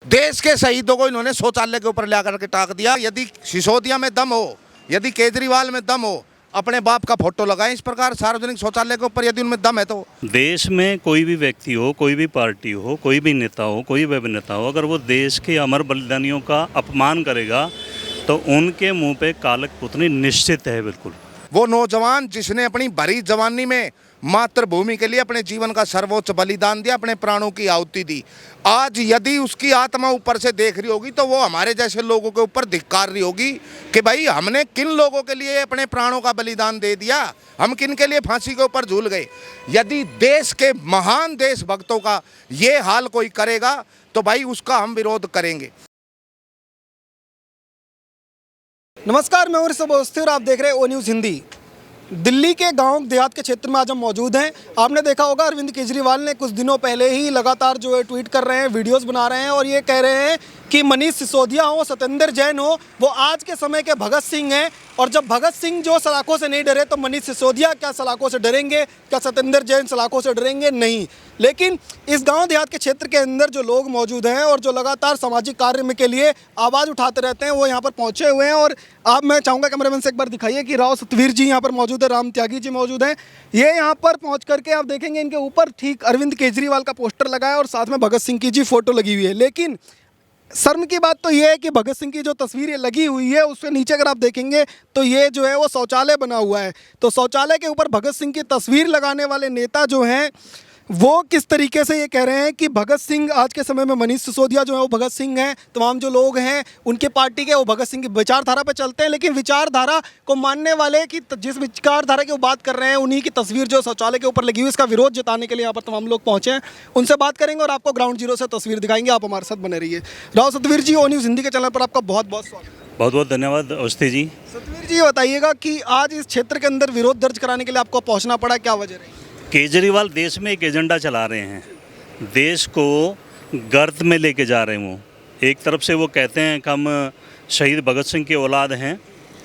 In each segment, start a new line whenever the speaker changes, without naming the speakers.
देश के शहीदों को इन्होंने शौचालय के ऊपर ला करके टाक दिया। यदि सिसोदिया में दम हो, यदि केजरीवाल में दम हो, अपने बाप का फोटो लगाएं इस प्रकार सार्वजनिक शौचालय के ऊपर, यदि उनमें दम है तो।
देश में कोई भी व्यक्ति हो, कोई भी पार्टी हो, कोई भी नेता हो, कोई भी अभिनेता हो, अगर वो देश के अमर बलिदानियों का अपमान करेगा तो उनके मुंह पे कालक पुतनी निश्चित है। बिल्कुल
वो नौजवान जिसने अपनी भरी जवानी में मातृभूमि के लिए अपने जीवन का सर्वोच्च बलिदान दिया, अपने प्राणों की आहुति दी, आज यदि उसकी आत्मा ऊपर से देख रही होगी तो वो हमारे जैसे लोगों के ऊपर धिक्कार रही होगी कि भाई हमने किन लोगों के लिए अपने प्राणों का बलिदान दे दिया, हम किन के लिए फांसी के ऊपर झूल गए। यदि देश के महान देशभक्तों का ये हाल कोई करेगा तो भाई उसका हम विरोध करेंगे।
नमस्कार, मैं ऋषभ अवस्थी और आप देख रहे हैं ओ न्यूज़ हिंदी। दिल्ली के गांव देहात के क्षेत्र में आज हम मौजूद हैं। आपने देखा होगा अरविंद केजरीवाल ने कुछ दिनों पहले ही लगातार जो है ट्वीट कर रहे हैं, वीडियोस बना रहे हैं और ये कह रहे हैं कि मनीष सिसोदिया हो, सत्येंद्र जैन हो, वो आज के समय के भगत सिंह हैं। और जब भगत सिंह जो सलाखों से नहीं डरे तो मनीष सिसोदिया क्या सलाखों से डरेंगे? क्या सत्येंद्र जैन सलाखों से डरेंगे? नहीं। लेकिन इस गांव देहात के क्षेत्र के अंदर जो लोग मौजूद हैं और जो लगातार सामाजिक कार्य में के लिए आवाज़ उठाते रहते हैं वो यहाँ पर पहुँचे हुए हैं। और आप, मैं चाहूँगा कैमरामैन से एक बार दिखाइए कि राव सतवीर जी यहाँ पर मौजूद है, राम त्यागी जी मौजूद हैं। ये यहाँ पर पहुँच करके आप देखेंगे इनके ऊपर ठीक अरविंद केजरीवाल का पोस्टर लगा है और साथ में भगत सिंह की जी फोटो लगी हुई है। लेकिन शर्म की बात तो ये है कि भगत सिंह की जो तस्वीर लगी हुई है उसके नीचे अगर आप देखेंगे तो ये जो है वो शौचालय बना हुआ है। तो शौचालय के ऊपर भगत सिंह की तस्वीर लगाने वाले नेता जो हैं वो किस तरीके से ये कह रहे हैं कि भगत सिंह आज के समय में, मनीष सिसोदिया जो है वो भगत सिंह हैं, तमाम जो लोग हैं उनके पार्टी के वो भगत सिंह की विचारधारा पे चलते हैं। लेकिन विचारधारा को मानने वाले की जिस विचारधारा की वो बात कर रहे हैं उन्हीं की तस्वीर जो शौचालय के ऊपर लगी हुई, इसका विरोध जताने के लिए यहाँ पर तमाम लोग पहुँचे हैं। उनसे बात करेंगे और आपको ग्राउंड जीरो से तस्वीर दिखाएंगे। आप हमारे साथ बने रहिए। राव सतवीर जी, ओ न्यूज़ हिंदी के चैनल पर आपका बहुत बहुत स्वागत।
बहुत बहुत धन्यवाद अवस्थी जी।
सतवीर जी, बताइएगा कि आज इस क्षेत्र के अंदर विरोध दर्ज कराने के लिए आपको पहुँचना पड़ा, क्या वजह रही?
केजरीवाल देश में एक एजेंडा चला रहे हैं, देश को गर्त में लेके जा रहे हैं। वो एक तरफ से वो कहते हैं कि हम शहीद भगत सिंह की औलाद हैं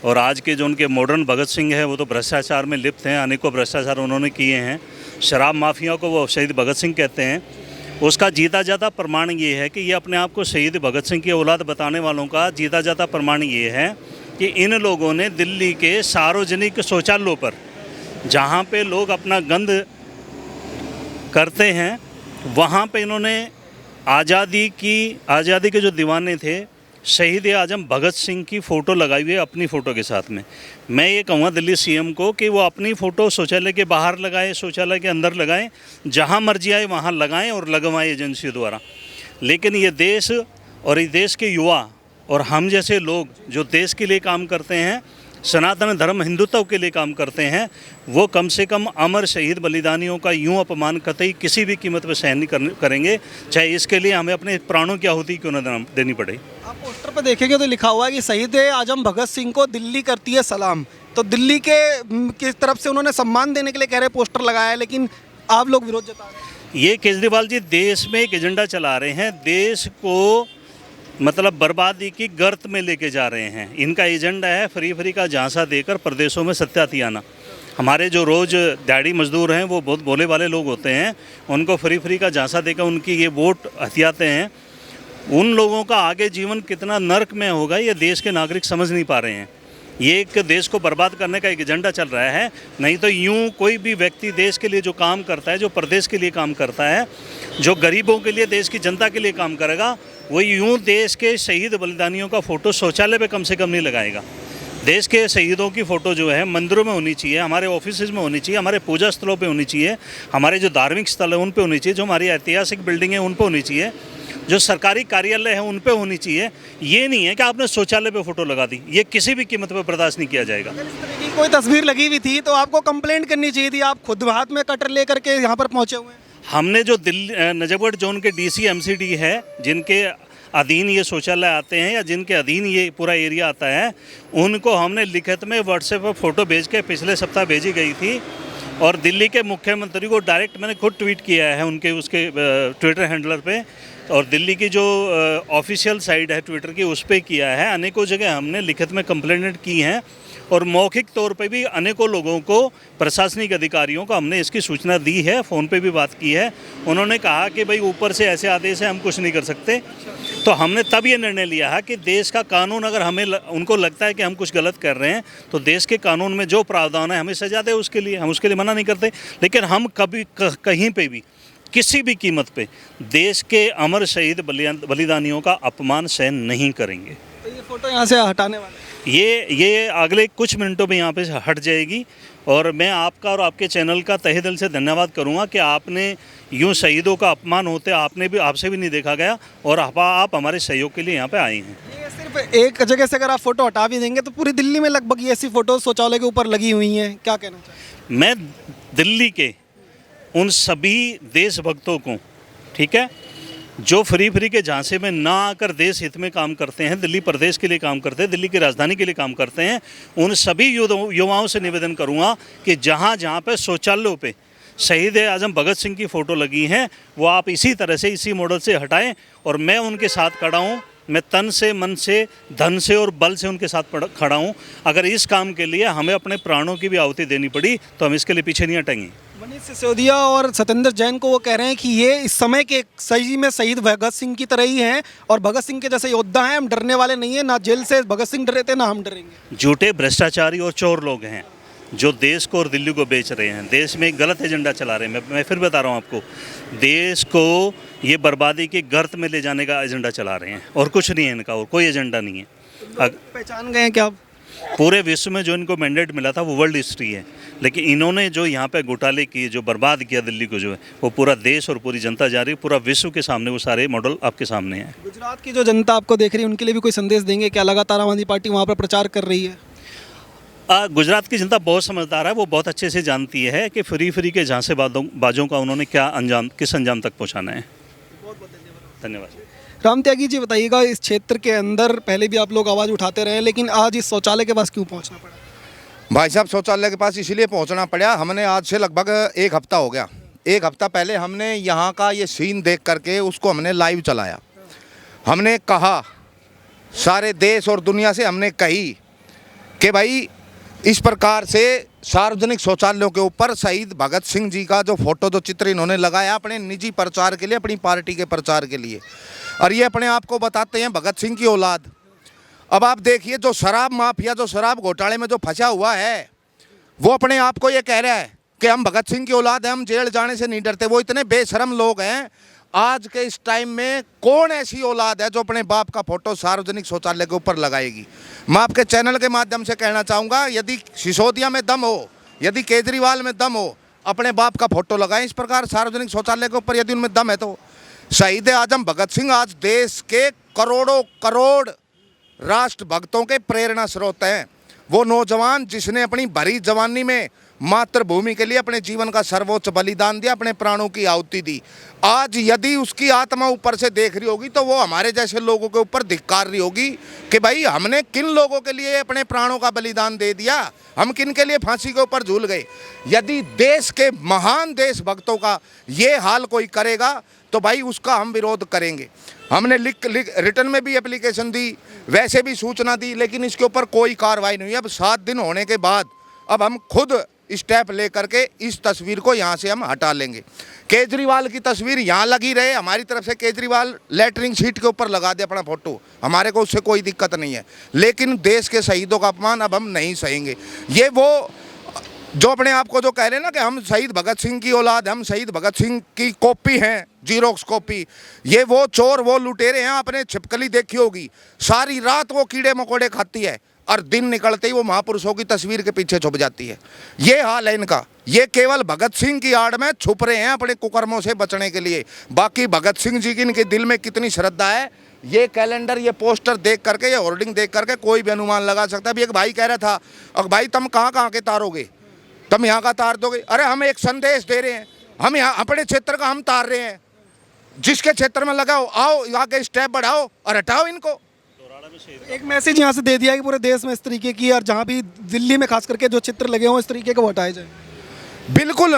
और आज के जो उनके मॉडर्न भगत सिंह हैं वो तो भ्रष्टाचार में लिप्त हैं, अनेकों भ्रष्टाचार उन्होंने किए हैं। शराब माफिया को वो शहीद भगत सिंह कहते हैं। उसका जीता जाता प्रमाण ये है कि ये अपने आप को शहीद भगत सिंह की औलाद बताने वालों का जीता जाता प्रमाण ये है कि इन लोगों ने दिल्ली के सार्वजनिक शौचालयों पर, जहाँ पे लोग अपना गंद करते हैं, वहाँ पे इन्होंने आज़ादी के जो दीवाने थे शहीद आजम भगत सिंह की फ़ोटो लगाई हुई है अपनी फ़ोटो के साथ में। मैं ये कहूँगा दिल्ली सीएम को कि वो अपनी फ़ोटो शौचालय के बाहर लगाएं, शौचालय के अंदर लगाएं, जहाँ मर्जी आए वहाँ लगाएं और लगवाएं एजेंसियों द्वारा। लेकिन ये देश और इस देश के युवा और हम जैसे लोग जो देश के लिए काम करते हैं, सनातन धर्म हिंदुत्व के लिए काम करते हैं, वो कम से कम अमर शहीद बलिदानियों का यूं अपमान कतई किसी भी कीमत पर सहन नहीं करेंगे, चाहे इसके लिए हमें अपने प्राणों की आहुति क्यों न देनी पड़े। आप
पोस्टर पर देखेंगे तो लिखा हुआ है कि शहीद आजम भगत सिंह को दिल्ली करती है सलाम। तो दिल्ली के किस तरफ से उन्होंने सम्मान देने के लिए कह रहे पोस्टर लगाया है, लेकिन आप लोग विरोध जता रहे हैं।
ये केजरीवाल जी देश में एक एजेंडा चला रहे हैं, देश को मतलब बर्बादी की गर्त में लेके जा रहे हैं। इनका एजेंडा है फ्री का झांसा देकर प्रदेशों में सत्याती आना। हमारे जो रोज़ दिहाड़ी मजदूर हैं वो बहुत भोले वाले लोग होते हैं, उनको फ्री का झांसा देकर उनकी ये वोट हथियाते हैं। उन लोगों का आगे जीवन कितना नर्क में होगा ये देश के नागरिक समझ नहीं पा रहे हैं। ये एक देश को बर्बाद करने का एक एजेंडा चल रहा है। नहीं तो यूं कोई भी व्यक्ति देश के लिए जो काम करता है, जो प्रदेश के लिए काम करता है, जो गरीबों के लिए, देश की जनता के लिए काम करेगा, वो यूं देश के शहीद बलिदानियों का फ़ोटो शौचालय पे कम से कम नहीं लगाएगा। देश के शहीदों की फ़ोटो जो है मंदिरों में होनी चाहिए, हमारे ऑफिसेज में होनी चाहिए, हमारे पूजा स्थलों पे होनी चाहिए, हमारे जो धार्मिक स्थल है उन पे होनी चाहिए, जो हमारी ऐतिहासिक बिल्डिंग है उन पे होनी चाहिए, जो सरकारी कार्यालय है उन पे होनी चाहिए। ये नहीं है कि आपने शौचालय पे फ़ोटो लगा दी, ये किसी भी कीमत पर बर्दाश्त नहीं किया जाएगा।
अगर इस तरह की कोई तस्वीर लगी हुई थी तो आपको कंप्लेंट करनी चाहिए थी। आप खुद हाथ में कटर लेकर के यहाँ पर पहुँचे हुए हैं।
हमने जो दिल्ली नजफगढ़ जोन के डीसी एमसीडी है, जिनके अधीन ये शौचालय आते हैं या जिनके अधीन ये पूरा एरिया आता है, उनको हमने लिखित में व्हाट्सएप पर फ़ोटो भेज के पिछले सप्ताह भेजी गई थी। और दिल्ली के मुख्यमंत्री को डायरेक्ट मैंने खुद ट्वीट किया है उसके ट्विटर हैंडलर पे, और दिल्ली की जो ऑफिशियल साइट है ट्विटर की उस पर किया है। अनेकों जगह हमने लिखित में कंप्लेंट की हैं और मौखिक तौर पे भी अनेकों लोगों को, प्रशासनिक अधिकारियों को हमने इसकी सूचना दी है, फ़ोन पे भी बात की है। उन्होंने कहा कि भाई ऊपर से ऐसे आदेश है, हम कुछ नहीं कर सकते। तो हमने तब ये निर्णय लिया है कि देश का कानून, अगर हमें उनको लगता है कि हम कुछ गलत कर रहे हैं तो देश के कानून में जो प्रावधान है हमें सजा दे, उसके लिए हम उसके लिए मना नहीं करते। लेकिन हम कभी कहीं पे भी किसी भी कीमत पे देश के अमर शहीद बलिदानियों का अपमान सहन नहीं करेंगे।
तो ये फोटो यहाँ से हटाने वाले हैं।
ये अगले कुछ मिनटों में यहाँ पे हट जाएगी। और मैं आपका और आपके चैनल का तहे दिल से धन्यवाद करूँगा कि आपने यूँ शहीदों का अपमान होते आपसे भी नहीं देखा गया और आप हमारे सहयोग के लिए यहाँ पे आए हैं।
ये सिर्फ एक जगह से अगर आप फोटो हटा भी देंगे तो पूरी दिल्ली में लगभग ये ऐसी फोटो शौचालय के ऊपर लगी हुई हैं, क्या कहना चाहिए?
मैं दिल्ली के उन सभी देशभक्तों को, ठीक है, जो फ्री के झांसे में ना आकर देश हित में काम करते हैं, दिल्ली प्रदेश के लिए काम करते हैं, दिल्ली की राजधानी के लिए काम करते हैं, उन सभी युवाओं से निवेदन करूंगा कि जहां जहां पे शौचालयों पे शहीद आजम भगत सिंह की फ़ोटो लगी हैं वो आप इसी तरह से, इसी मॉडल से हटाएं। और मैं उनके साथ खड़ा हूँ, मैं तन से, मन से, धन से और बल से उनके साथ खड़ा हूँ। अगर इस काम के लिए हमें अपने प्राणों की भी आहुति देनी पड़ी तो हम इसके लिए पीछे नहीं हटेंगे।
मनीष सिसोदिया और सत्येंद्र जैन को वो कह रहे हैं कि ये इस समय के सही में शहीद भगत सिंह की तरह ही हैं और भगत सिंह के जैसे योद्धा हैं, हम डरने वाले नहीं हैं, ना जेल से भगत सिंह डरे थे ना हम डरेंगे।
झूठे भ्रष्टाचारी और चोर लोग हैं जो देश को और दिल्ली को बेच रहे हैं, देश में एक गलत एजेंडा चला रहे हैं। मैं फिर बता रहा हूँ आपको, देश को ये बर्बादी के गर्त में ले जाने का एजेंडा चला रहे हैं और कुछ नहीं है इनका, और कोई एजेंडा नहीं है।
पहचान गए हैं क्या?
पूरे विश्व में जो इनको मैंडेट मिला था वो वर्ल्ड हिस्ट्री है, लेकिन इन्होंने जो यहाँ पे घोटाले किए, जो बर्बाद किया दिल्ली को, जो है वो पूरा देश और पूरी जनता जा रही है, पूरा विश्व के सामने वो सारे मॉडल आपके सामने हैं।
गुजरात की जो जनता आपको देख रही है उनके लिए भी कोई संदेश देंगे क्या? लगातार आम आदमी पार्टी वहाँ पर प्रचार कर रही है।
गुजरात की जनता बहुत समझदार है, वो बहुत अच्छे से जानती है कि फ्री के झांसे बाजों का उन्होंने क्या अंजाम, किस अंजाम तक पहुँचाना है।
बहुत बहुत
धन्यवाद।
राम त्यागी जी, बताइएगा, इस क्षेत्र के अंदर पहले भी आप लोग आवाज़ उठाते रहे, लेकिन आज इस शौचालय के पास क्यों पहुंचना पड़ा?
भाई साहब, शौचालय के पास इसलिए पहुंचना पड़ा, हमने आज से लगभग एक हफ्ता हो गया, एक हफ्ता पहले हमने यहाँ का ये सीन देख करके उसको हमने लाइव चलाया। हमने कहा, सारे देश और दुनिया से हमने कही कि भाई इस प्रकार से सार्वजनिक शौचालयों के ऊपर शहीद भगत सिंह जी का जो फोटो, जो चित्र इन्होंने लगाया अपने निजी प्रचार के लिए, अपनी पार्टी के प्रचार के लिए, और ये अपने आप को बताते हैं भगत सिंह की औलाद। अब आप देखिए, जो शराब माफिया, जो शराब घोटाले में जो फंसा हुआ है, वो अपने आप को ये कह रहा है कि हम भगत सिंह की औलाद हैं, हम जेल जाने से नहीं डरते। वो इतने बेशरम लोग हैं। आज के इस टाइम में कौन ऐसी औलाद है जो अपने बाप का फोटो सार्वजनिक शौचालय के ऊपर लगाएगी? मैं आपके चैनल के माध्यम से कहना चाहूँगा, यदि सिसोदिया में दम हो, यदि केजरीवाल में दम हो, अपने बाप का फोटो लगाएं इस प्रकार सार्वजनिक शौचालय के ऊपर, यदि उनमें दम है तो। शहीद आजम भगत सिंह आज देश के करोड़ों करोड़ राष्ट्र भक्तों के प्रेरणा स्रोत हैं। वो नौजवान जिसने अपनी भरी जवानी में मातृभूमि के लिए अपने जीवन का सर्वोच्च बलिदान दिया, अपने प्राणों की आहुति दी, आज यदि उसकी आत्मा ऊपर से देख रही होगी तो वो हमारे जैसे लोगों के ऊपर धिक्कार रही होगी कि भाई हमने किन लोगों के लिए अपने प्राणों का बलिदान दे दिया, हम किन के लिए फांसी के ऊपर झूल गए। यदि देश के महान देशभक्तों का ये हाल कोई करेगा तो भाई उसका हम विरोध करेंगे। हमने लिख रिटर्न में भी एप्लीकेशन दी, वैसे भी सूचना दी, लेकिन इसके ऊपर कोई कार्रवाई नहीं हुई। अब 7 दिन होने के बाद अब हम खुद स्टेप लेकर के इस तस्वीर को यहाँ से हम हटा लेंगे। केजरीवाल की तस्वीर यहाँ लगी रहे, हमारी तरफ से केजरीवाल लेटरिंग सीट के ऊपर लगा दे अपना फोटो, हमारे को उससे कोई दिक्कत नहीं है, लेकिन देश के शहीदों का अपमान अब हम नहीं सहेंगे। ये वो जो अपने आप को जो कह रहे हैं ना कि हम शहीद भगत सिंह की औलाद, हम शहीद भगत सिंह की कॉपी हैं, जीरोक्स कॉपी, ये वो चोर, वो लुटेरे हैं। आपने छिपकली देखी होगी, सारी रात वो कीड़े मकोड़े खाती है और दिन निकलते ही वो महापुरुषों की तस्वीर के पीछे छुप जाती है। ये हाल है इनका। ये केवल भगत सिंह की आड़ में छुप रहे हैं अपने कुकर्मों से बचने के लिए। बाकी भगत सिंह जी की इनके दिल में कितनी श्रद्धा है, ये कैलेंडर, ये पोस्टर देख करके, ये होर्डिंग देख करके कोई भी अनुमान लगा सकता है। अभी एक भाई कह रहा था, अब भाई तुम कहाँ के तारोगे, तुम यहाँ का तार दोगे? अरे हम एक संदेश दे रहे हैं, हम यहाँ अपने क्षेत्र का हम तार रहे हैं, जिसके क्षेत्र में लगाओ, आओ आगे स्टेप बढ़ाओ और हटाओ इनको।
एक मैसेज यहाँ से दे दिया कि पूरे देश में इस तरीके की, और जहाँ भी दिल्ली में खास करके जो चित्र लगे हों इस तरीके को हटाए जाए।
बिल्कुल,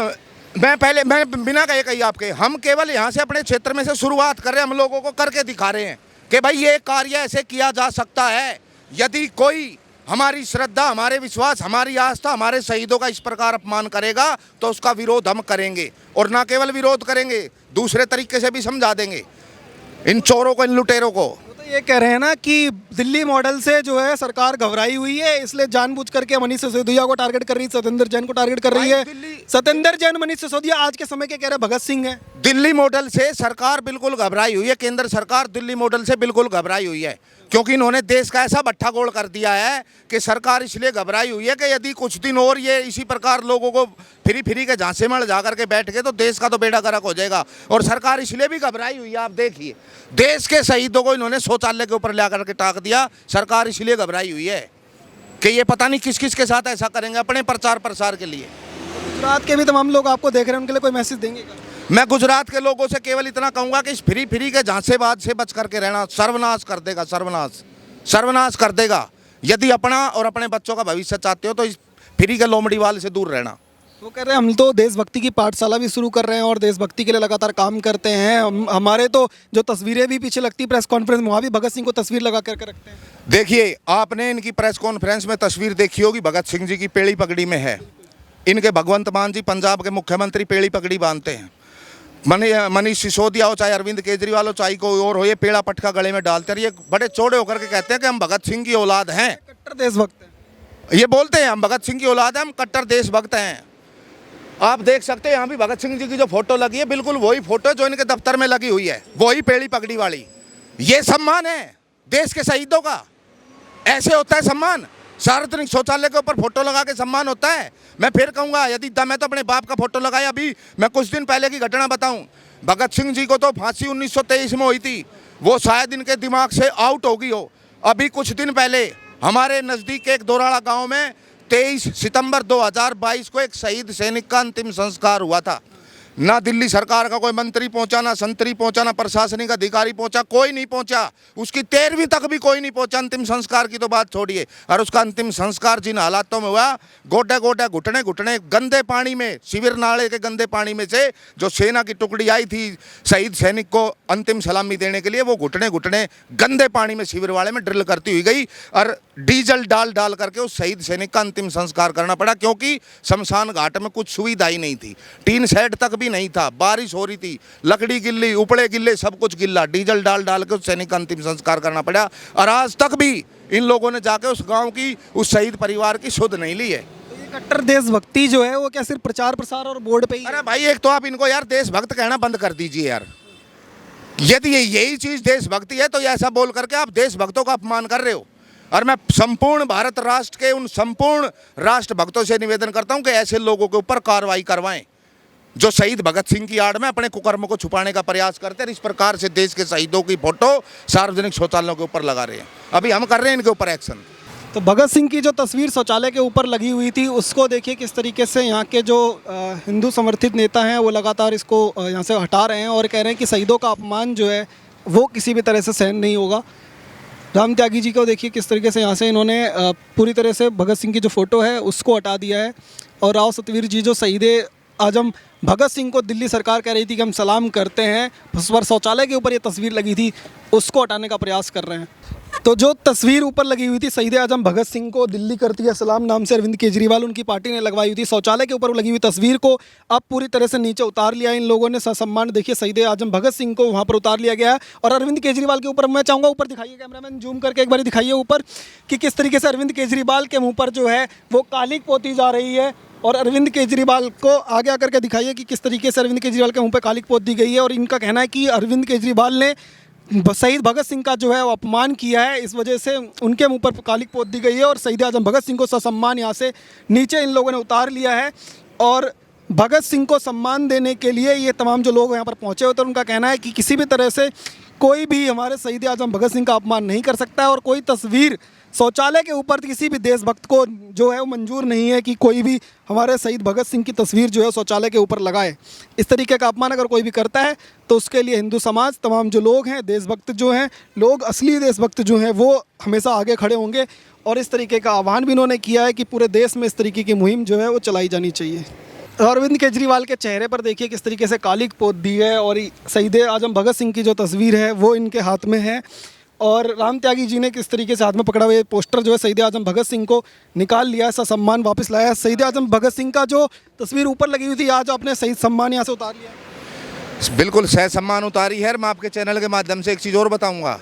मैं बिना कहे कही आपके, हम केवल यहाँ से अपने क्षेत्र में से शुरुआत कर रहे हैं, हम लोगों को करके दिखा रहे हैं कि भाई ये कार्य ऐसे किया जा सकता है। यदि कोई हमारी श्रद्धा, हमारे विश्वास, हमारी आस्था, हमारे शहीदों का इस प्रकार अपमान करेगा तो उसका विरोध हम करेंगे। और ना केवल विरोध करेंगे, दूसरे तरीके से भी समझा देंगे इन चोरों को, इन लुटेरों को।
वो तो ये कह रहे हैं ना कि दिल्ली मॉडल से जो है सरकार घबराई हुई है, इसलिए जानबूझ करके मनीष सिसोदिया को टारगेट कर रही है, सत्येंद्र जैन को टारगेट कर रही है। सत्येंद्र जैन, मनीष सिसोदिया आज के समय के कह रहे भगत सिंह है।
दिल्ली मॉडल से सरकार बिल्कुल घबराई हुई है, केंद्र सरकार दिल्ली मॉडल से बिल्कुल घबराई हुई है, क्योंकि इन्होंने देश का ऐसा भट्ठा गोल कर दिया है कि सरकार इसलिए घबराई हुई है कि यदि कुछ दिन और ये इसी प्रकार लोगों को फ्री फ्री के झांसे में जा करके बैठ के तो देश का तो बेड़ा गर्क हो जाएगा। और सरकार इसलिए भी घबराई हुई है, आप देखिए देश के शहीदों को इन्होंने शौचालय के ऊपर ला करके टाक दिया। सरकार इसलिए घबराई हुई है कि ये पता नहीं किस किस के साथ ऐसा करेंगे अपने प्रचार प्रसार के लिए।
गुजरात के भी तमाम लोग आपको देख रहे हैं, उनके लिए कोई मैसेज देंगे क्या?
मैं गुजरात के लोगों से केवल इतना कहूंगा कि इस फ्री फ्री के झांसेबाज से बच करके रहना, सर्वनाश कर देगा, सर्वनाश कर देगा। यदि अपना और अपने बच्चों का भविष्य चाहते हो तो इस फ्री के लोमड़ीवाल से दूर रहना।
वो कह रहे हैं हम तो देशभक्ति की पाठशाला भी शुरू कर रहे हैं और देशभक्ति के लिए लगातार काम करते हैं। हमारे तो जो तस्वीरें भी पीछे लगती प्रेस कॉन्फ्रेंस में, वहाँ भी भगत सिंह को तस्वीर लगा करके रखते हैं।
देखिए, आपने इनकी प्रेस कॉन्फ्रेंस में तस्वीर देखी होगी, भगत सिंह जी की पेड़ी पगड़ी में है। इनके भगवंत मान जी पंजाब के मुख्यमंत्री पेड़ी पगड़ी बांधते हैं। मनीष सिसोदिया हो, चाहे अरविंद केजरीवाल हो, चाहे कोई और हो, ये पेड़ा पटका गले में डालते हैं। ये बड़े चौड़े होकर के कहते हैं कि हम भगत सिंह की औलाद हैं,
कट्टर देशभक्त हैं।
ये बोलते हैं हम भगत सिंह की औलाद हैं, हम कट्टर देशभक्त हैं। आप देख सकते हैं यहाँ भी भगत सिंह जी की जो फोटो लगी है, बिल्कुल वही फोटो जो इनके दफ्तर में लगी हुई है, वही पेड़ी पगड़ी वाली। ये सम्मान है देश के शहीदों का। ऐसे होता है सम्मान? सार्वजनिक शौचालय के ऊपर फोटो लगा के सम्मान होता है? मैं फिर कहूँगा, यदि मैं तो अपने बाप का फोटो लगाया। अभी मैं कुछ दिन पहले की घटना बताऊं, भगत सिंह जी को तो फांसी 1923 में हुई थी, वो शायद इनके दिमाग से आउट हो गई हो। अभी कुछ दिन पहले हमारे नज़दीक एक दोराड़ा गांव में 23 सितंबर 2022 को एक शहीद सैनिक का अंतिम संस्कार हुआ था। ना दिल्ली सरकार का कोई मंत्री पहुंचा, ना संतरी पहुंचा, ना प्रशासनिक अधिकारी पहुंचा, कोई नहीं पहुंचा। उसकी 13वीं तक भी कोई नहीं पहुंचा। अंतिम संस्कार की तो बात छोड़िए। और उसका अंतिम संस्कार जिन हालातों में हुआ, गोटे गोटे घुटने घुटने गंदे पानी में, शिविर नाले के गंदे पानी में से जो सेना की टुकड़ी आई थी शहीद सैनिक को अंतिम सलामी देने के लिए, वो घुटने घुटने गंदे पानी में शिविर वाले में ड्रिल करती हुई गई और डीजल डाल करके उस शहीद सैनिक का अंतिम संस्कार करना पड़ा, क्योंकि शमशान घाट में कुछ सुविधा ही नहीं थी। टीन शेड तक भी नहीं था, बारिश हो रही थी, लकड़ी गिल्ली, उपड़े गिल्ले, सब कुछ गिल्ला, डीजल डाल के उस सैनिक का अंतिम संस्कार करना पड़ा। और आज तक भी इन लोगों ने जाके उस गांव की, उस शहीद परिवार की सुध नहीं ली है।
तो ये कट्टर देशभक्ति जो है वो क्या सिर्फ प्रचार प्रसार और बोर्ड पे ही?
अरे भाई, एक तो आप इनको यार देशभक्त कहना बंद कर दीजिए यार। यदि यही चीज देशभक्ति है तो ऐसा बोल करके आप देशभक्तों का अपमान कर रहे हो। और मैं संपूर्ण भारत राष्ट्र के उन संपूर्ण राष्ट्रभक्तों से निवेदन करता हूं कि ऐसे लोगों के ऊपर कार्रवाई करवाएं जो शहीद भगत सिंह की आड़ में अपने कुकर्म को छुपाने का प्रयास करते हैं। इस प्रकार से देश के शहीदों की फोटो सार्वजनिक शौचालयों के ऊपर लगा रहे हैं। अभी हम कर रहे हैं इनके ऊपर एक्शन।
तो भगत सिंह की जो तस्वीर शौचालय के ऊपर लगी हुई थी, उसको देखिए किस तरीके से यहाँ के जो हिंदू समर्थित नेता हैं वो लगातार इसको यहाँ से हटा रहे हैं और कह रहे हैं कि शहीदों का अपमान जो है वो किसी भी तरह से सहन नहीं होगा। राम त्यागी जी को देखिए किस तरीके से यहाँ से इन्होंने पूरी तरह से भगत सिंह की जो फ़ोटो है उसको हटा दिया है। और राव सतवीर जी जो शहीद आजम भगत सिंह को दिल्ली सरकार कह रही थी कि हम सलाम करते हैं, उस पर शौचालय के ऊपर ये तस्वीर लगी थी, उसको हटाने का प्रयास कर रहे हैं। तो जो तस्वीर ऊपर लगी हुई थी शहीद आजम भगत सिंह को दिल्ली करती है सलाम नाम से अरविंद केजरीवाल उनकी पार्टी ने लगवाई हुई थी, शौचालय के ऊपर लगी हुई तस्वीर को अब पूरी तरह से नीचे उतार लिया इन लोगों ने। सम्मान देखिए शहीद आजम भगत सिंह को वहाँ पर उतार लिया गया है। और अरविंद केजरीवाल के ऊपर मैं चाहूँगा, ऊपर दिखाइए कैमरामैन, जूम करके एक बार दिखाइए ऊपर, कि किस तरीके से अरविंद केजरीवाल के मुँह पर जो है वो कालिक पोती जा रही है। और अरविंद केजरीवाल को आगे आकर के दिखाइए कि किस तरीके से अरविंद केजरीवाल के मुँह पर कालिक पोत दी गई है। और इनका कहना है कि अरविंद केजरीवाल ने शहीद भगत सिंह का जो है वो अपमान किया है, इस वजह से उनके मुंह पर कालिक पोत दी गई है। और शहीद आजम भगत सिंह को ससम्मान यहाँ से नीचे इन लोगों ने उतार लिया है। और भगत सिंह को सम्मान देने के लिए ये तमाम जो लोग यहाँ पर पहुँचे हुए थे, उनका कहना है कि किसी भी तरह से कोई भी हमारे शहीद आजम भगत सिंह का अपमान नहीं कर सकता है। और कोई तस्वीर शौचालय के ऊपर किसी भी देशभक्त को जो है वो मंजूर नहीं है कि कोई भी हमारे शहीद भगत सिंह की तस्वीर जो है शौचालय के ऊपर लगाए। इस तरीके का अपमान अगर कोई भी करता है तो उसके लिए हिंदू समाज, तमाम जो लोग हैं, देशभक्त जो हैं, लोग असली देशभक्त जो हैं, वो हमेशा आगे खड़े होंगे। और इस तरीके का आह्वान भी इन्होंने किया है कि पूरे देश में इस तरीके की मुहिम जो है वो चलाई जानी चाहिए। अरविंद केजरीवाल के चेहरे पर देखिए किस तरीके से कालिक पोत दी है। और शहीद आजम भगत सिंह की जो तस्वीर है वो इनके हाथ में है। और राम त्यागी जी ने किस तरीके से हाथ में पकड़ा हुए पोस्टर जो है शहीद आजम भगत सिंह को निकाल लिया, ऐसा सम्मान वापस लाया। शहीद आजम भगत सिंह का जो तस्वीर ऊपर लगी हुई थी, आज आपने शहीद सम्मान यहाँ से उतार लिया।
बिल्कुल सह सम्मान उतारी है। मैं आपके चैनल के माध्यम से एक चीज़ और बताऊंगा,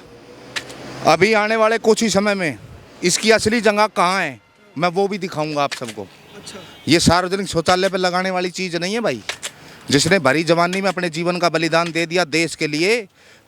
अभी आने वाले कुछ ही समय में इसकी असली जगह कहाँ है मैं वो भी दिखाऊंगा आप सबको।
अच्छा,
ये सार्वजनिक शौचालय पर लगाने वाली चीज़ नहीं है भाई। जिसने भरी जवानी में अपने जीवन का बलिदान दे दिया देश के लिए,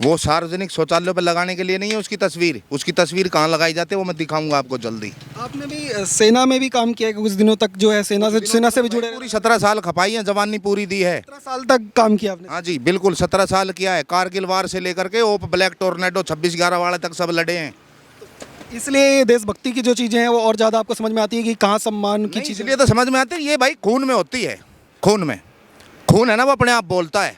वो सार्वजनिक शौचालय पर लगाने के लिए नहीं है उसकी तस्वीर। उसकी तस्वीर कहाँ लगाई जाती है वो मैं दिखाऊंगा आपको जल्दी।
आपने भी सेना में भी काम किया है कुछ दिनों तक, जो है सेना से भी जुड़े,
पूरी 17 साल खपाई है, जवानी पूरी दी है।
17 साल तक काम किया आपने।
हाँ जी बिल्कुल 17 साल किया है। कारगिल वार से लेकर के ओप ब्लैक टोर्नेडो 26/11 वाले तक सब लड़े हैं।
इसलिए देशभक्ति की जो चीज़ें हैं वो और ज़्यादा आपको समझ में आती है कि कहाँ सम्मान की
नहीं,
चीज़ें।
इसलिए तो समझ में आती है, ये भाई खून में होती है। खून में खून है ना, वो अपने आप बोलता है।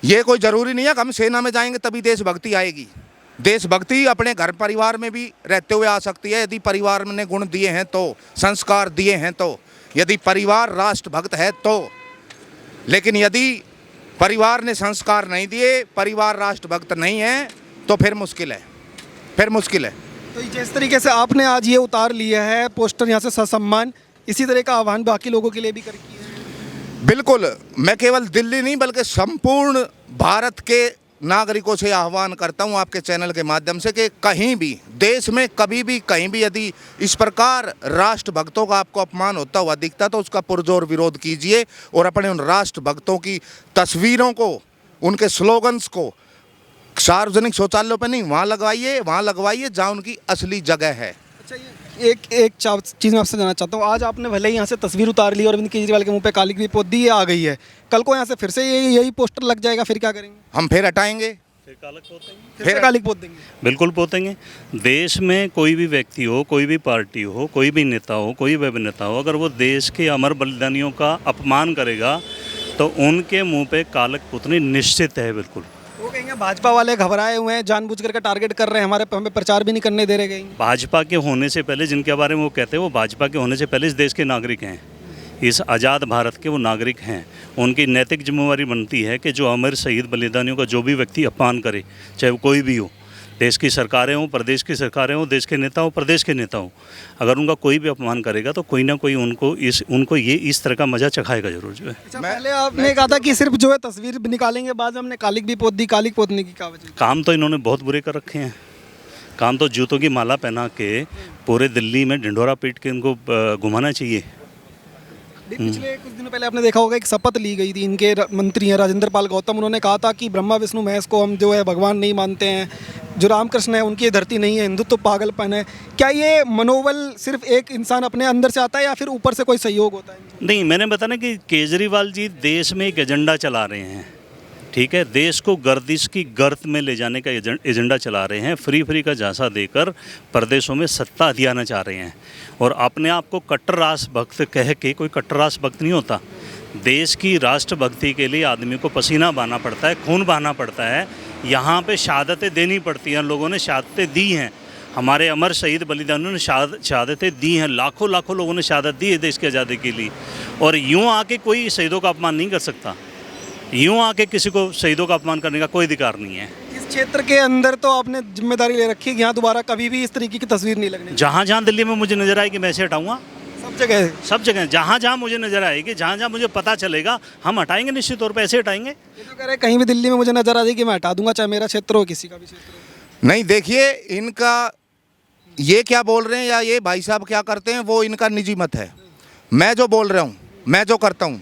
ये कोई ज़रूरी नहीं है कि हम सेना में जाएंगे तभी देशभक्ति आएगी। देशभक्ति अपने घर परिवार में भी रहते हुए आ सकती है, यदि परिवार ने गुण दिए हैं तो, संस्कार दिए हैं तो, यदि परिवार राष्ट्रभक्त है तो। लेकिन यदि परिवार ने संस्कार नहीं दिए, परिवार राष्ट्रभक्त नहीं है, तो फिर मुश्किल है, फिर मुश्किल है।
तो जिस तरीके से आपने आज ये उतार लिया है पोस्टर यहाँ से ससम्मान, इसी तरह का आह्वान बाकी लोगों के लिए भी करिए।
बिल्कुल, मैं केवल दिल्ली नहीं बल्कि संपूर्ण भारत के नागरिकों से आह्वान करता हूं आपके चैनल के माध्यम से कि कहीं भी देश में कभी भी कहीं भी यदि इस प्रकार राष्ट्रभक्तों का आपको अपमान होता हुआ दिखता तो उसका पुरजोर विरोध कीजिए और अपने उन राष्ट्रभक्तों की तस्वीरों को, उनके स्लोगन्स को सार्वजनिक शौचालयों पर नहीं, वहाँ लगवाइए जहाँ उनकी असली जगह है।
अच्छा, ये एक चीज़ मैं आपसे जानना चाहता हूँ। आज आपने भले ही यहाँ से तस्वीर उतार ली और अरविंद केजरीवाल के मुंह पे काली भी पोत दी, ये आ गई है, कल को यहाँ से फिर से यही पोस्टर लग जाएगा, फिर क्या करेंगे?
हम फिर हटाएंगे,
फिर से काली पोत देंगे।
बिल्कुल पोतेंगे। देश में कोई भी व्यक्ति हो, कोई भी पार्टी हो, कोई भी नेता हो, कोई भी अभिनेता हो, अगर वो देश के अमर बलिदानियों का अपमान करेगा तो उनके मुंह पे कालक पुतनी निश्चित है। बिल्कुल
वो कहेंगे भाजपा वाले घबराए हुए हैं, जानबूझ करके टारगेट कर रहे हैं, हमें प्रचार भी नहीं करने दे रहे। कहेंगे
भाजपा के होने से पहले, जिनके बारे में वो कहते हैं वो भाजपा के होने से पहले इस देश के नागरिक हैं, इस आज़ाद भारत के वो नागरिक हैं। उनकी नैतिक जिम्मेवारी बनती है कि जो अमर शहीद बलिदानियों का जो भी व्यक्ति अपमान करे, चाहे वो कोई भी हो, देश की सरकारें हों, प्रदेश की सरकारें हों, देश के नेता हों, प्रदेश के नेता हों, अगर उनका कोई भी अपमान करेगा तो कोई ना कोई उनको ये इस तरह का मज़ा चखाएगा जरूर जो है।
अच्छा, पहले आपने कहा था कि सिर्फ जो है तस्वीर निकालेंगे, बाद में हमने कालिक भी पोत दी, कालिक पोतने की क्या वजह?
काम तो इन्होंने बहुत बुरे कर रखे हैं। काम तो जूतों की माला पहना के पूरे दिल्ली में ढिंढोरा पीट के इनको घुमाना चाहिए।
पिछले कुछ दिनों पहले आपने देखा होगा एक शपथ ली गई थी, इनके मंत्री हैं राजेंद्र पाल गौतम, उन्होंने कहा था कि ब्रह्मा विष्णु महेश को हम जो है भगवान नहीं मानते हैं, जो रामकृष्ण है उनकी ये धरती नहीं है, हिंदुत्व तो पागलपन है। क्या ये मनोबल सिर्फ एक इंसान अपने अंदर से आता है या फिर ऊपर से कोई सहयोग होता है?
नहीं, मैंने बताया कि केजरीवाल जी देश में एक एजेंडा चला रहे हैं, ठीक है, देश को गर्दिश की गर्त में ले जाने का एजेंडा चला रहे हैं। फ्री का झांसा देकर प्रदेशों में सत्ता दिलाना चाह रहे हैं और अपने आप को कट्टर राष्ट्रभक्त कह के, कोई कट्टर राष्ट्रभक्त नहीं होता। देश की राष्ट्रभक्ति के लिए आदमी को पसीना बहाना पड़ता है, खून बहाना पड़ता है, यहाँ पे शहादतें देनी पड़ती हैं। लोगों ने शहादतें दी हैं, हमारे अमर शहीद बलिदानियों ने शहादतें दी हैं, लाखों लोगों ने शहादत दी है देश की आज़ादी के लिए। और यूँ आके कोई शहीदों का अपमान नहीं कर सकता, यूँ आके किसी को शहीदों का अपमान करने का कोई अधिकार नहीं है।
इस क्षेत्र के अंदर तो आपने जिम्मेदारी ले रखी है कि यहाँ दोबारा कभी भी इस तरीके की तस्वीर नहीं लगनी।
जहाँ जहाँ दिल्ली में मुझे नजर आएगी मैं ऐसे हटाऊंगा, सब जगह जहाँ जहाँ मुझे नजर आएगी, जहाँ जहाँ मुझे पता चलेगा हम हटाएंगे, निश्चित तौर पर ऐसे हटाएंगे।
ये तो कह रहे कहीं भी दिल्ली में मुझे नजर आ जाएगी मैं हटा दूंगा, चाहे मेरा क्षेत्र हो किसी का भी क्षेत्र हो।
नहीं, देखिए इनका ये क्या बोल रहे हैं या ये भाई साहब क्या करते हैं वो इनका निजी मत है। मैं जो बोल रहा हूँ, मैं जो करता हूँ,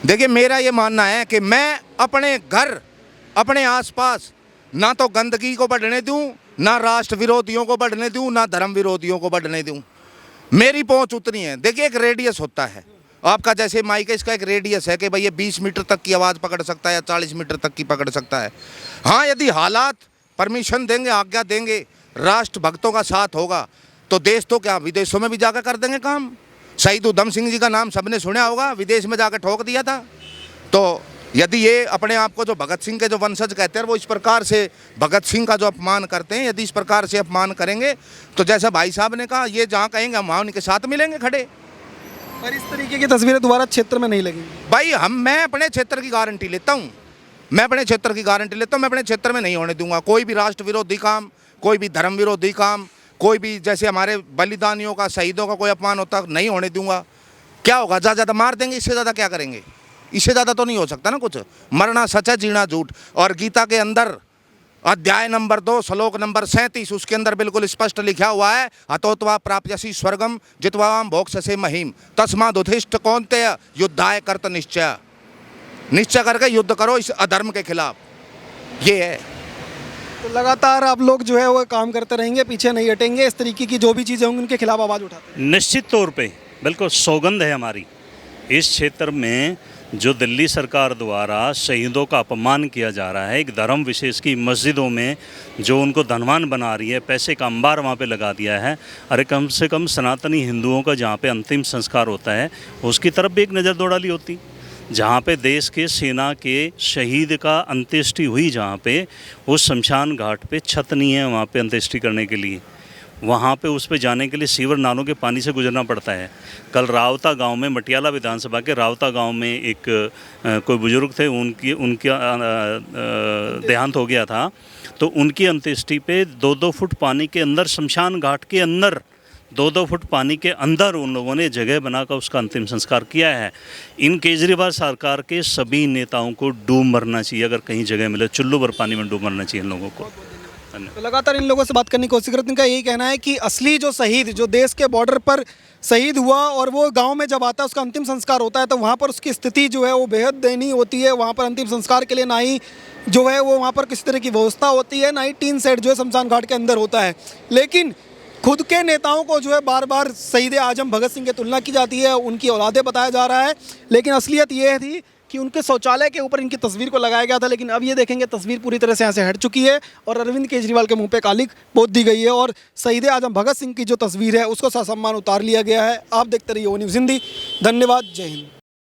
देखिए मेरा ये मानना है कि मैं अपने घर, अपने आसपास ना तो गंदगी को बढ़ने दूं, ना राष्ट्र विरोधियों को बढ़ने दूं, ना धर्म विरोधियों को बढ़ने दूं। मेरी पहुंच उतनी है। देखिए एक रेडियस होता है आपका, जैसे माइक है, इसका एक रेडियस है कि भाई ये 20 मीटर तक की आवाज़ पकड़ सकता है या 40 मीटर तक की पकड़ सकता है। हाँ, यदि हालात परमिशन देंगे, आज्ञा देंगे, राष्ट्रभक्तों का साथ होगा तो देश तो क्या विदेशों में भी जाकर कर देंगे काम। शहीद उधम सिंह जी का नाम सबने सुना होगा, विदेश में जाकर ठोक दिया था। तो यदि ये अपने आप को जो भगत सिंह के जो वंशज कहते हैं वो इस प्रकार से भगत सिंह का जो अपमान करते हैं, यदि इस प्रकार से अपमान करेंगे तो जैसा भाई साहब ने कहा, ये जहाँ कहेंगे हम वहाँ उनके साथ मिलेंगे खड़े।
पर इस तरीके की तस्वीरें दोबारा क्षेत्र में नहीं लगेंगी
भाई मैं अपने क्षेत्र की गारंटी लेता हूँ, मैं अपने क्षेत्र की गारंटी लेता हूँ, मैं अपने क्षेत्र में नहीं होने दूंगा कोई भी राष्ट्र विरोधी काम, कोई भी धर्म विरोधी काम, कोई भी जैसे हमारे बलिदानियों का, शहीदों का कोई अपमान होता नहीं होने दूंगा। क्या होगा, ज़्यादा मार देंगे, इससे ज़्यादा क्या करेंगे? इससे ज़्यादा तो नहीं हो सकता ना कुछ। मरना सच है, जीना झूठ। और गीता के अंदर अध्याय नंबर 2 श्लोक नंबर 37 उसके अंदर बिल्कुल स्पष्ट लिखा हुआ है, हतोत्वा प्राप्यसि स्वर्गम जित्वाम भोक्ष्यसे महीम तस्मादुत्तिष्ठ कौन्तेय युद्धाय कर्त निश्चय। निश्चय करके युद्ध करो इस अधर्म के खिलाफ, ये है।
तो लगातार आप लोग जो है वो काम करते रहेंगे, पीछे नहीं हटेंगे, इस तरीके की जो भी चीज़ें होंगी उनके खिलाफ आवाज़ उठाते हैं।
निश्चित तौर पे बिल्कुल सौगंध है हमारी। इस क्षेत्र में जो दिल्ली सरकार द्वारा शहीदों का अपमान किया जा रहा है, एक धर्म विशेष की मस्जिदों में जो उनको धनवान बना रही है, पैसे का अंबार वहाँ पे लगा दिया है। अरे कम से कम सनातनी हिंदुओं का जहाँ पे अंतिम संस्कार होता है उसकी तरफ भी एक नज़र दौड़ाली होती। जहाँ पे देश के सेना के शहीद का अंत्येष्टि हुई, जहाँ पे उस शमशान घाट पे छत नहीं है वहाँ पे अंत्येष्टि करने के लिए, वहाँ पे उस पे जाने के लिए सीवर नालों के पानी से गुजरना पड़ता है। कल रावता गांव में, मटियाला विधानसभा के रावता गांव में एक कोई बुजुर्ग थे, उनका देहांत हो गया था, तो उनकी अंत्येष्टि पे 2-2 फुट पानी के अंदर, शमशान घाट के अंदर 2-2 फुट पानी के अंदर उन लोगों ने जगह बनाकर उसका अंतिम संस्कार किया है। इन केजरीवाल सरकार के सभी नेताओं को डूब मरना चाहिए, अगर कहीं जगह मिले चुल्लू भर पानी में डूब मरना चाहिए इन लोगों को।
तो लगातार इन लोगों से बात करने की कोशिश करते हैं। इनका यही कहना है कि असली जो शहीद, जो देश के बॉर्डर पर शहीद हुआ और वो गांव में जब आता है, उसका अंतिम संस्कार होता है, तो वहाँ पर उसकी स्थिति जो है वो बेहद दयनीय होती है। वहाँ पर अंतिम संस्कार के लिए ना ही जो है वो वहाँ पर किसी तरह की व्यवस्था होती है, ना ही टीन सेट जो है शमशान घाट के अंदर होता है। लेकिन खुद के नेताओं को जो है बार बार शहीद आजम भगत सिंह की तुलना की जाती है, उनकी औलादे बताया जा रहा है। लेकिन असलियत ये थी कि उनके शौचालय के ऊपर इनकी तस्वीर को लगाया गया था, लेकिन अब ये देखेंगे तस्वीर पूरी तरह से यहाँ से हट चुकी है और अरविंद केजरीवाल के मुंह पे कालिक पोत दी गई है और शहीद आजम भगत सिंह की जो तस्वीर है उसको ससम्मान उतार लिया गया है। आप देखते रहिए ओ न्यूज़ हिंदी। धन्यवाद, जय हिंद।